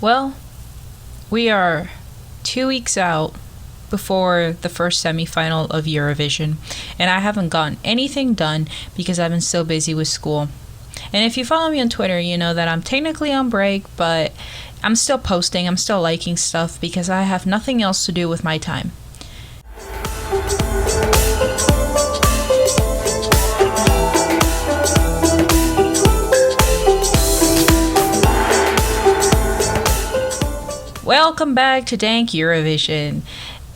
Well, we are 2 weeks out before the first semifinal of Eurovision, and I haven't gotten anything done because I've been so busy with school. And if you follow me on Twitter, you know that I'm technically on break, but I'm still posting, I'm still liking stuff because I have nothing else to do with my time. Welcome back to Dank Eurovision.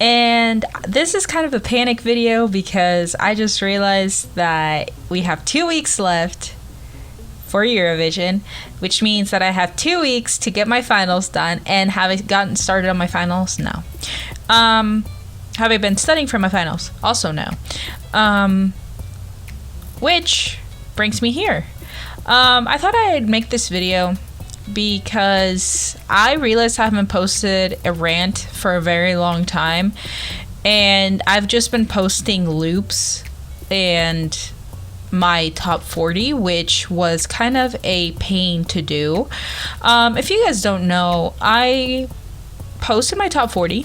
And this is kind of a panic video because I just realized that we have 2 weeks left for Eurovision, which means that I have 2 weeks to get my finals done. And have I gotten started on my finals? No. Have I been studying for my finals? Also no. Which brings me here. I thought I'd make this video because I realized I haven't posted a rant for a very long time, and I've just been posting loops and my top 40, which was kind of a pain to do. If you guys don't know, I posted my top 40,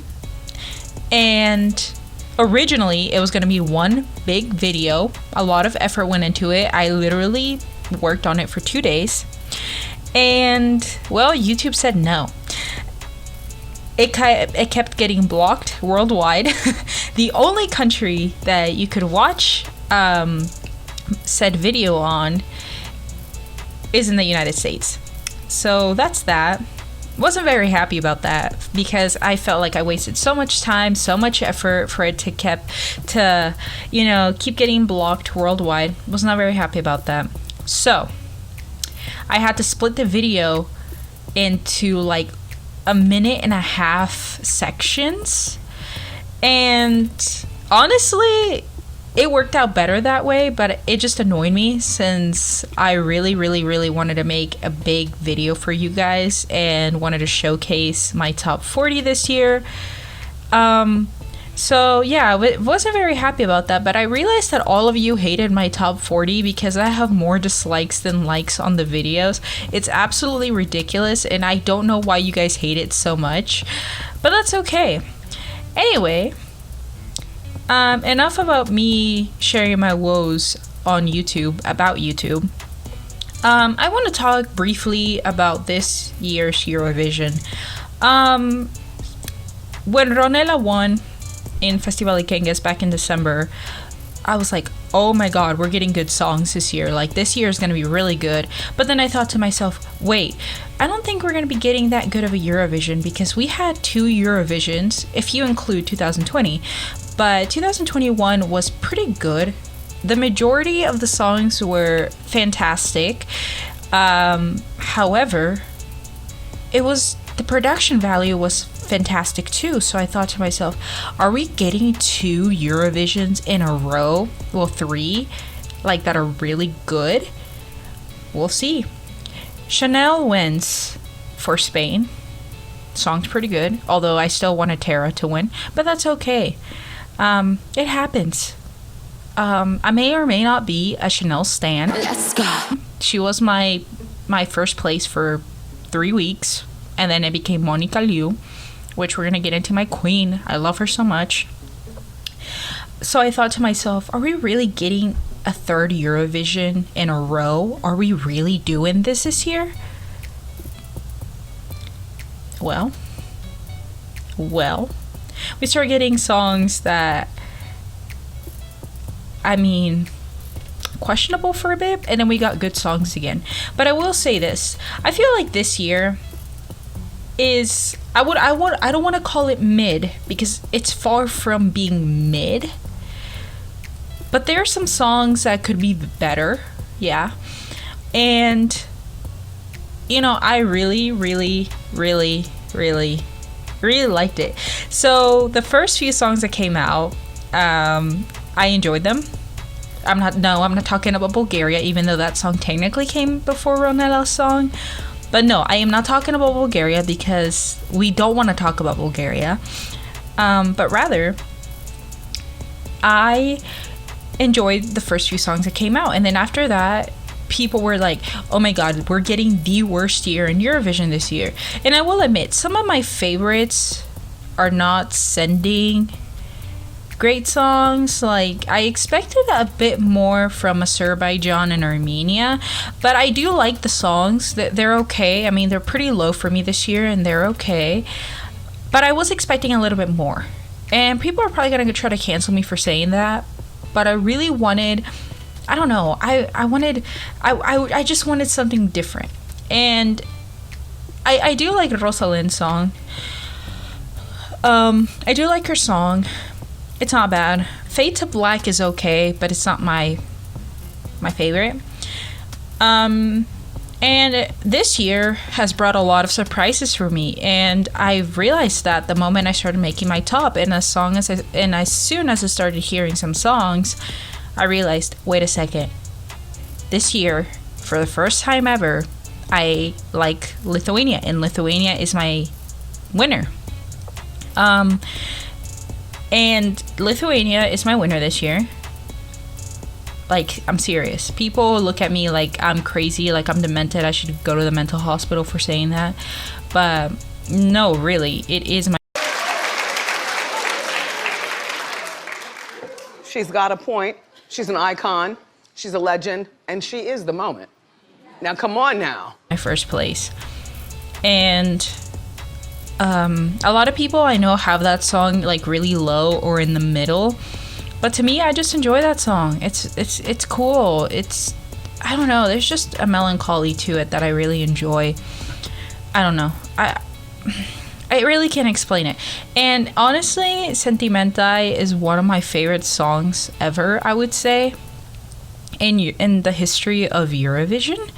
and originally it was going to be one big video. A lot of effort went into it. I literally worked on it for 2 days. And, well, YouTube said no. It kept getting blocked worldwide. The only country that you could watch said video on is in the United States. So that's that. Wasn't very happy about that because I felt like I wasted so much time, so much effort for it to keep getting blocked worldwide. Was not very happy about that. So I had to split the video into like a 1.5-minute sections, and honestly it worked out better that way, but it just annoyed me since I really wanted to make a big video for you guys and wanted to showcase my top 40 this year. So yeah, I wasn't very happy about that, but I realized that all of you hated my top 40 because I have more dislikes than likes on the videos. It's absolutely ridiculous, and I don't know why you guys hate it so much, but that's okay. Anyway, enough about me sharing my woes on YouTube, about YouTube. I want to talk briefly about this year's Eurovision. When Ronela won in Festival Ikengues back in December, I was like, oh my god, we're getting good songs this year. Like, this year is going to be really good. But then I thought to myself, wait, I don't think we're going to be getting that good of a Eurovision because we had 2 Eurovisions, if you include 2020. But 2021 was pretty good. The majority of the songs were fantastic. However, the production value was fantastic too. So I thought to myself, are we getting 2 Eurovisions in a row? Well, 3, like, that are really good? We'll see. Chanel wins for Spain. Song's pretty good, although I still wanted Tara to win, but that's okay. It happens. I may or may not be a Chanel stan. Let's go. She was my first place for 3 weeks, and then it became Monica Liu, which we're gonna get into. My queen. I love her so much. So I thought to myself, are we really getting a 3rd Eurovision in a row? Are we really doing this year? Well, we start getting songs that, I mean, questionable for a bit, and then we got good songs again. But I will say this, I feel like this year is, I don't want to call it mid because it's far from being mid, but there are some songs that could be better. Yeah. And I really liked it. So the first few songs that came out, I enjoyed them. I'm not talking about Bulgaria, even though that song technically came before Ronela's song. But no, I am not talking about Bulgaria because we don't want to talk about Bulgaria. But rather, I enjoyed the first few songs that came out. And then after that, people were like, oh my god, we're getting the worst year in Eurovision this year. And I will admit, some of my favorites are not sending great songs. Like, I expected a bit more from Azerbaijan and Armenia, but I do like the songs. They're okay. I mean, they're pretty low for me this year, and they're okay. But I was expecting a little bit more. And people are probably going to try to cancel me for saying that, but I really wanted, I don't know, I just wanted something different. And I do like Rosalind's song. I do like her song. It's not bad. Fade to Black is okay, but it's not my favorite. And this year has brought a lot of surprises for me, and I realized that the moment I started making my top, and as soon as I started hearing some songs, I realized, wait a second, this year, for the first time ever, I like Lithuania, and Lithuania is my winner. And Lithuania is my winner this year. Like, I'm serious. People look at me like I'm crazy, like I'm demented. I should go to the mental hospital for saying that. But no, really, it is my... She's got a point. She's an icon. She's a legend. And she is the moment. Now, come on now. My first place. And a lot of people I know have that song like really low or in the middle. But to me, I just enjoy that song. It's cool. I don't know. There's just a melancholy to it that I really enjoy. I don't know. I really can't explain it. And honestly, Sentimentai is one of my favorite songs ever, I would say, in the history of Eurovision.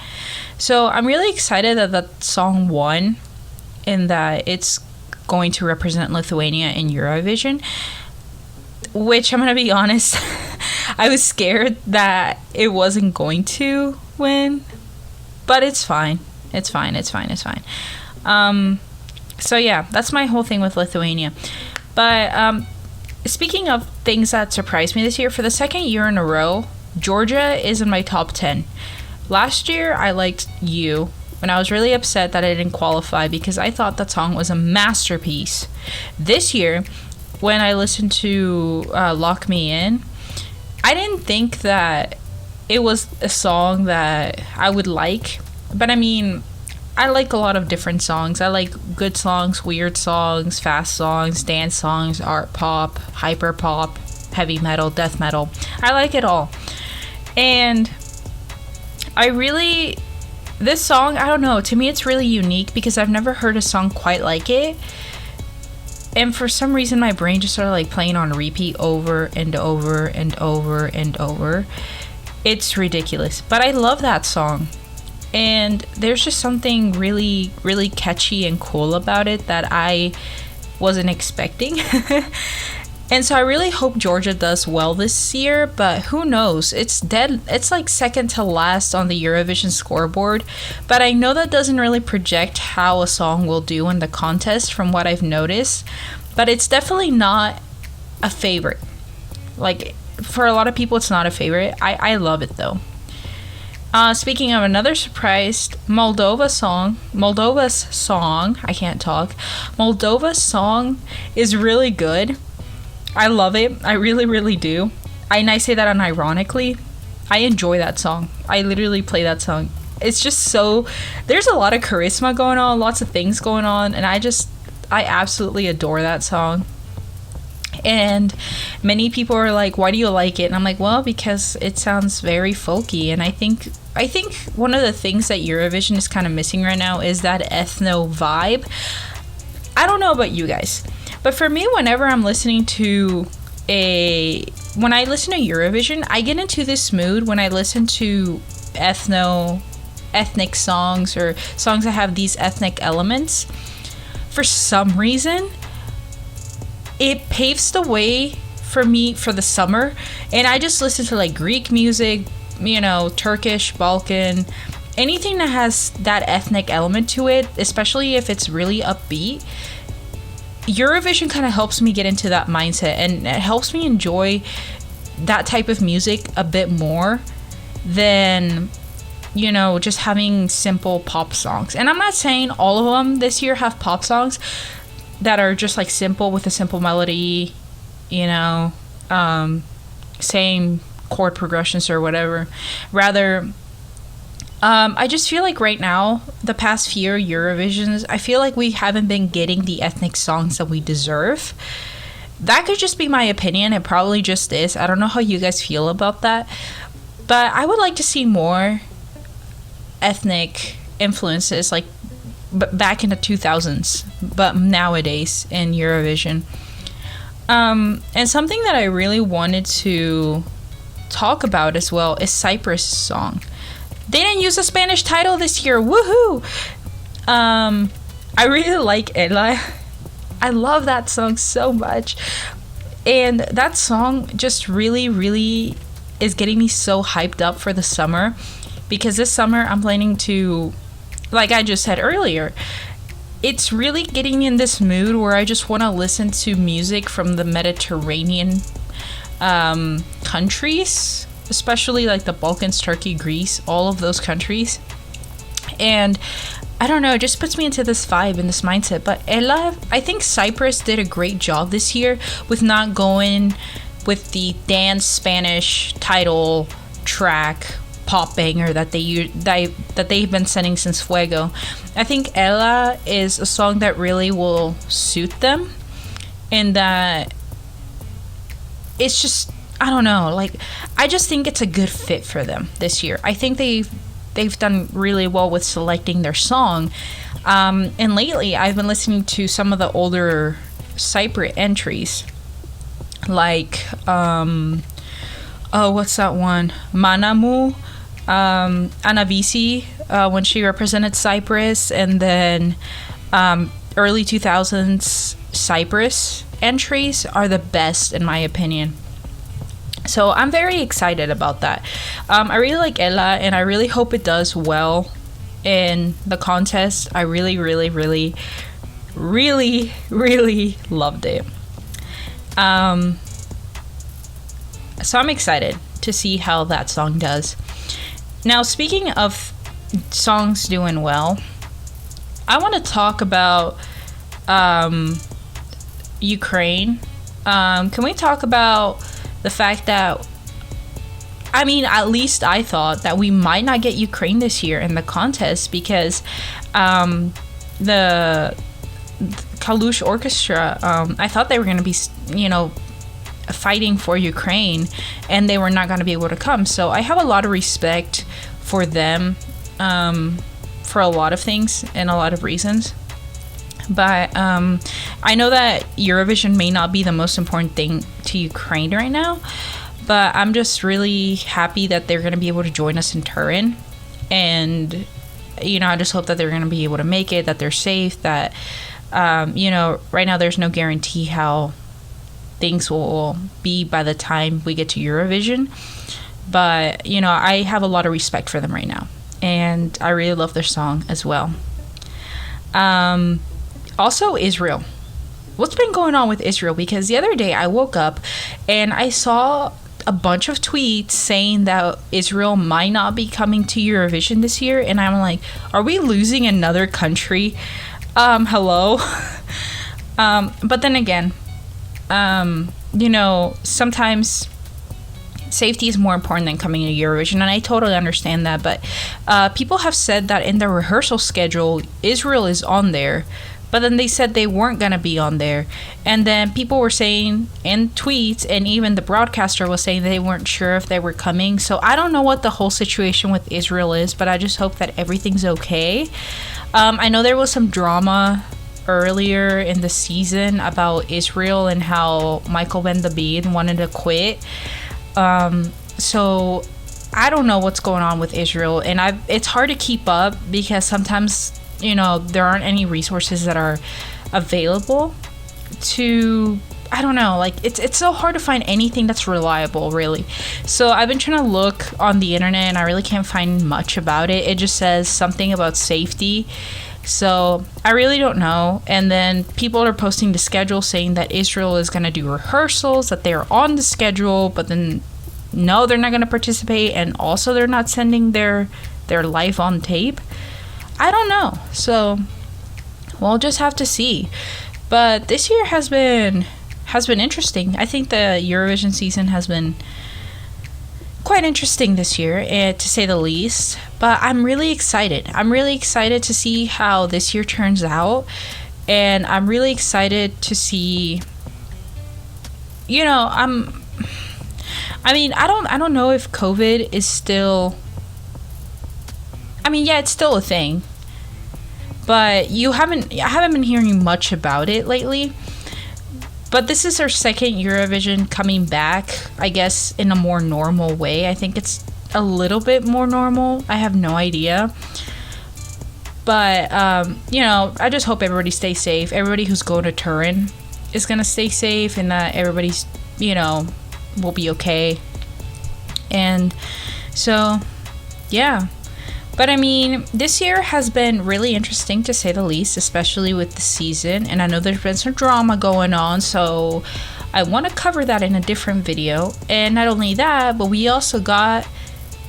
So I'm really excited that that song won and that it's going to represent Lithuania in Eurovision. Which, I'm going to be honest, I was scared that it wasn't going to win. But it's fine. It's fine. So yeah, that's my whole thing with Lithuania. But speaking of things that surprised me this year, for the second year in a row, Georgia is in my top 10. Last year, I liked You, and I was really upset that I didn't qualify because I thought that song was a masterpiece. This year, when I listened to Lock Me In, I didn't think that it was a song that I would like. But I mean, I like a lot of different songs. I like good songs, weird songs, fast songs, dance songs, art pop, hyper pop, heavy metal, death metal. I like it all. And this song, I don't know, to me it's really unique because I've never heard a song quite like it. And for some reason, my brain just started like playing on repeat over and over and over and over. It's ridiculous. But I love that song. And there's just something really, really catchy and cool about it that I wasn't expecting. And so I really hope Georgia does well this year, but who knows? It's dead. It's like second to last on the Eurovision scoreboard, but I know that doesn't really project how a song will do in the contest from what I've noticed, but it's definitely not a favorite. Like, for a lot of people, it's not a favorite. I love it though. Speaking of another surprise, Moldova's song, I can't talk. Moldova's song is really good. I love it. I really, really do. And I say that unironically. I enjoy that song. I literally play that song. It's just so... There's a lot of charisma going on, lots of things going on, and I absolutely adore that song. And many people are like, why do you like it? And I'm like, well, because it sounds very folky. And I think one of the things that Eurovision is kind of missing right now is that ethno vibe. I don't know about you guys, but for me, whenever I'm listening to when I listen to Eurovision, I get into this mood when I listen to ethnic songs or songs that have these ethnic elements. For some reason, it paves the way for me for the summer, and I just listen to like Greek music, Turkish, Balkan, anything that has that ethnic element to it, especially if it's really upbeat. Eurovision kind of helps me get into that mindset, and it helps me enjoy that type of music a bit more than just having simple pop songs. And I'm not saying all of them this year have pop songs that are just like simple with a simple melody, same chord progressions or whatever. Rather, I just feel like right now, the past few Eurovisions, I feel like we haven't been getting the ethnic songs that we deserve. That could just be my opinion. It probably just is. I don't know how you guys feel about that. But I would like to see more ethnic influences, like back in the 2000s, but nowadays in Eurovision. And something that I really wanted to talk about as well is Cyprus' song. They didn't use a Spanish title this year. Woohoo! I really like Ella. I love that song so much. And that song just really, really is getting me so hyped up for the summer. Because this summer I'm planning to, like I just said earlier, it's really getting me in this mood where I just want to listen to music from the Mediterranean countries, especially like the Balkans, Turkey, Greece, all of those countries. And I don't know, it just puts me into this vibe and this mindset. But Ella, I think Cyprus did a great job this year with not going with the dance Spanish title track pop banger that they've been sending since Fuego. I think Ella is a song that really will suit them, and that it's just, I don't know, like I just think it's a good fit for them this year. I think they've done really well with selecting their song. And lately I've been listening to some of the older Cypriot entries, like what's that one, Manamu, Anavisi, when she represented Cyprus, and then early 2000s Cyprus entries are the best in my opinion. So I'm very excited about that. I really like Ella, and I really hope it does well in the contest. I really, really, really, really, really loved it. So I'm excited to see how that song does. Now, speaking of songs doing well, I want to talk about Ukraine. Can we talk about the fact that, I mean, at least I thought that we might not get Ukraine this year in the contest, because the Kalush Orchestra, I thought they were going to be, fighting for Ukraine, and they were not going to be able to come. So I have a lot of respect for them, for a lot of things and a lot of reasons. But I know that Eurovision may not be the most important thing to Ukraine right now, but I'm just really happy that they're going to be able to join us in Turin. And, I just hope that they're going to be able to make it, that they're safe, that, right now there's no guarantee how things will be by the time we get to Eurovision. But, I have a lot of respect for them right now. And I really love their song as well. Also, Israel. What's been going on with Israel? Because the other day I woke up and I saw a bunch of tweets saying that Israel might not be coming to Eurovision this year. And I'm like, are we losing another country? Hello? But then again, sometimes safety is more important than coming to Eurovision, and I totally understand that. But people have said that in the rehearsal schedule, Israel is on there, but then they said they weren't going to be on there. And then people were saying in tweets, and even the broadcaster was saying they weren't sure if they were coming. So I don't know what the whole situation with Israel is, but I just hope that everything's okay. I know there was some drama earlier in the season about Israel and how Michael Ben David wanted to quit. So I don't know what's going on with Israel, and it's hard to keep up because sometimes, there aren't any resources that are available to, I don't know, like it's so hard to find anything that's reliable, really. So I've been trying to look on the internet and I really can't find much about it. It just says something about safety. So I really don't know. And then people are posting the schedule saying that Israel is going to do rehearsals, that they're on the schedule, but then no, they're not going to participate, and also they're not sending their their life on tape? I don't know. So we'll just have to see. But this year has been interesting. I think the Eurovision season has been quite interesting this year, to say the least. But I'm really excited. I'm really excited to see how this year turns out. And I'm really excited to see, you know, I don't know if COVID is still, yeah, it's still a thing. But I haven't been hearing much about it lately. But this is our second Eurovision coming back, I guess, in a more normal way. I think it's a little bit more normal. I have no idea. But, I just hope everybody stays safe. Everybody who's going to Turin is going to stay safe, and that everybody's, will be okay. And so, yeah. But this year has been really interesting, to say the least, especially with the season. And I know there's been some drama going on, so I want to cover that in a different video. And not only that, but we also got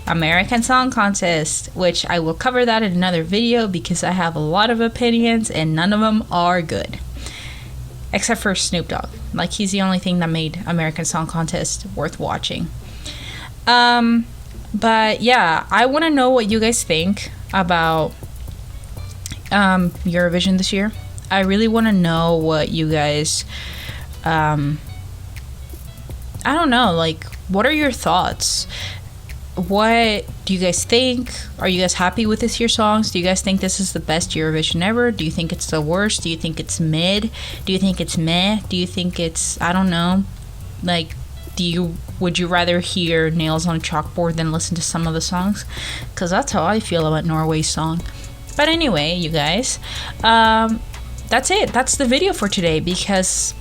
American Song Contest, which I will cover that in another video because I have a lot of opinions and none of them are good. Except for Snoop Dogg. Like, he's the only thing that made American Song Contest worth watching. But yeah, I want to know what you guys think about Eurovision this year. I really want to know what you guys, I don't know, like, what are your thoughts? What do you guys think? Are you guys happy with this year's songs? Do you guys think this is the best Eurovision ever? Do you think it's the worst? Do you think it's mid? Do you think it's meh? Do you think it's, I don't know, like, would you rather hear Nails on a Chalkboard than listen to some of the songs? Because that's how I feel about Norway's song. But anyway, you guys, that's it. That's the video for today, because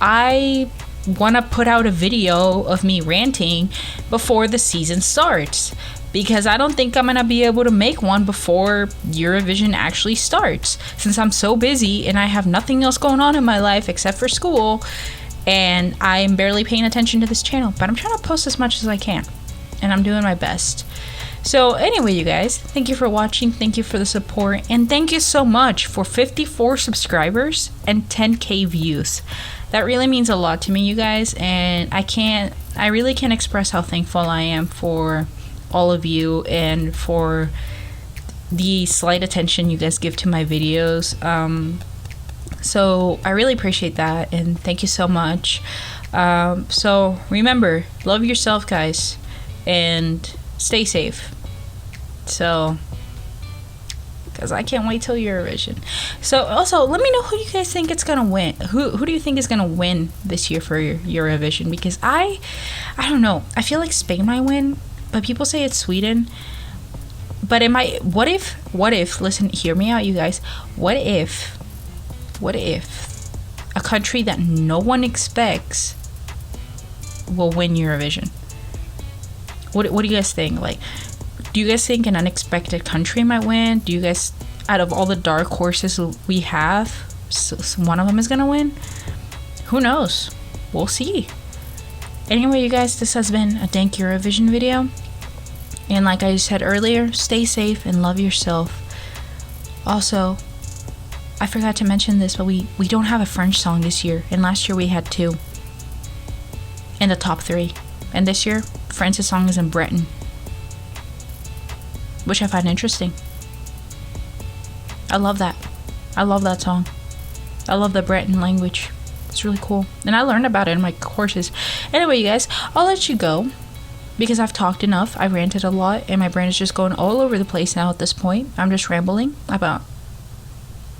I want to put out a video of me ranting before the season starts, because I don't think I'm going to be able to make one before Eurovision actually starts, since I'm so busy and I have nothing else going on in my life except for school, and I'm barely paying attention to this channel. But I'm trying to post as much as I can, and I'm doing my best. So anyway, you guys, thank you for watching, thank you for the support, and thank you so much for 54 subscribers and 10k views. That really means a lot to me, you guys, and I really can't express how thankful I am for all of you and for the slight attention you guys give to my videos. So I really appreciate that, and thank you so much. So remember, love yourself, guys, and stay safe. So, because I can't wait till Eurovision. So also, let me know who you guys think it's gonna win. Who do you think is gonna win this year for Eurovision? Because I don't know. I feel like Spain might win, but people say it's Sweden. But it might. What if? Listen, hear me out, you guys. What if a country that no one expects will win Eurovision? What do you guys think? Like, do you guys think an unexpected country might win? Do you guys, out of all the dark horses we have, so one of them is gonna win? Who knows? We'll see. Anyway, you guys, this has been a Dank Eurovision video. And like I said earlier, stay safe and love yourself. Also, I forgot to mention this, but we don't have a French song this year. And last year we had 2 in the top 3. And this year, France's song is in Breton, which I find interesting. I love that. I love that song. I love the Breton language. It's really cool. And I learned about it in my courses. Anyway, you guys, I'll let you go because I've talked enough. I ranted a lot and my brain is just going all over the place now at this point. I'm just rambling about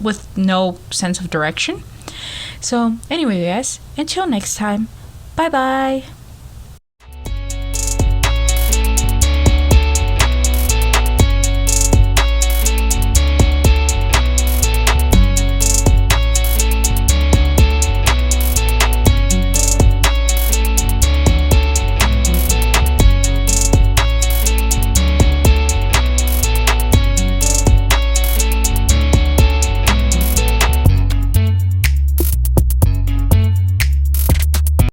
with no sense of direction. So anyway, you guys, until next time, bye bye.